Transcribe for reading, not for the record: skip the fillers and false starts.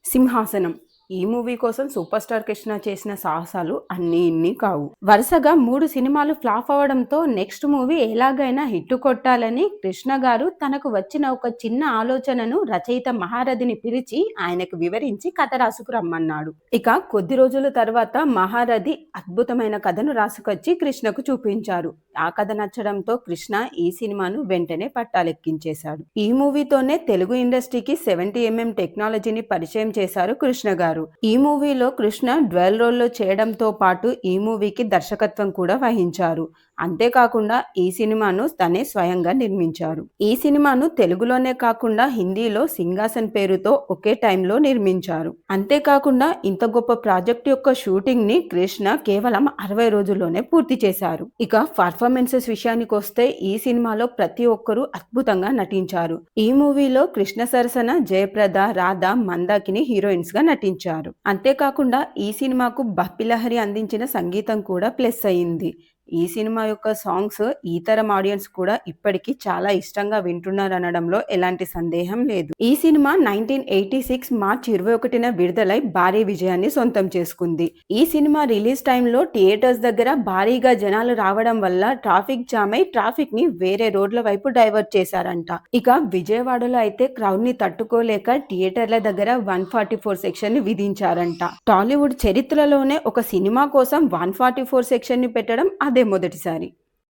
సింహాసనం. ఈ మూవీ కోసం సూపర్ స్టార్ కృష్ణ చేసిన సాహసాలు అన్నీ ఇన్ని కావు. వరుసగా 3 సినిమాలు ఫ్లాప్ అవ్వడంతో నెక్స్ట్ మూవీ ఎలాగైనా హిట్టు కొట్టాలని కృష్ణ గారు తనకు వచ్చిన ఒక చిన్న ఆలోచనను రచయిత మహారథిని పిలిచి ఆయనకు వివరించి కథ రాసుకురమ్మన్నాడు. ఇక కొద్ది రోజుల తర్వాత మహారథి అద్భుతమైన కథను రాసుకొచ్చి కృష్ణకు చూపించారు. ఆ కథ నచ్చడంతో కృష్ణ ఈ సినిమాను వెంటనే పట్టాలెక్కించేశాడు. ఈ మూవీతోనే తెలుగు ఇండస్ట్రీకి 70mm టెక్నాలజీని పరిచయం చేశారు కృష్ణ గారు. ఈ మూవీలో కృష్ణ డ్యూయల్ రోల్లో చేయడంతో పాటు ఈ మూవీకి దర్శకత్వం కూడా వహించారు. అంతేకాకుండా ఈ సినిమాను తనే స్వయంగా నిర్మించారు. ఈ సినిమాను తెలుగులోనే కాకుండా హిందీలో సింహాసన్ పేరుతో ఒకే టైంలో నిర్మించారు. అంతేకాకుండా ఇంత గొప్ప ప్రాజెక్ట్ యొక్క షూటింగ్ ని కృష్ణ కేవలం 60 రోజుల్లోనే పూర్తి చేశారు. ఇక పర్ఫార్మెన్సెస్ విషయానికి వస్తే ఈ సినిమాలో ప్రతి ఒక్కరూ అద్భుతంగా నటించారు. ఈ మూవీలో కృష్ణ సరసన జయప్రద, రాధ, మందాకిని హీరోయిన్స్ గా నటించారు. అంతేకాకుండా ఈ సినిమాకు బప్పిలహరి అందించిన సంగీతం కూడా ప్లస్ అయింది. ఈ సినిమా యొక్క సాంగ్స్ ఈ తరం ఆడియన్స్ కూడా ఇప్పటికీ చాలా ఇష్టంగా వింటున్నారనడంలో ఎలాంటి సందేహం లేదు. ఈ సినిమా 1986 మార్చి 21న విడుదలై భారీ విజయాన్ని సొంతం చేసుకుంది. ఈ సినిమా రిలీజ్ టైంలో థియేటర్స్ దగ్గర భారీగా జనాలు రావడం వల్ల ట్రాఫిక్ జామ్ అయి ట్రాఫిక్ ని వేరే రోడ్ల వైపు డైవర్ట్ చేశారంట. ఇక విజయవాడలో అయితే క్రౌడ్ ని తట్టుకోలేక థియేటర్ల దగ్గర 144 సెక్షన్ ని విధించారంట. టాలీవుడ్ చరిత్రలోనే ఒక సినిమా కోసం 144 సెక్షన్ ని పెట్టడం అదే మొదటిసారి.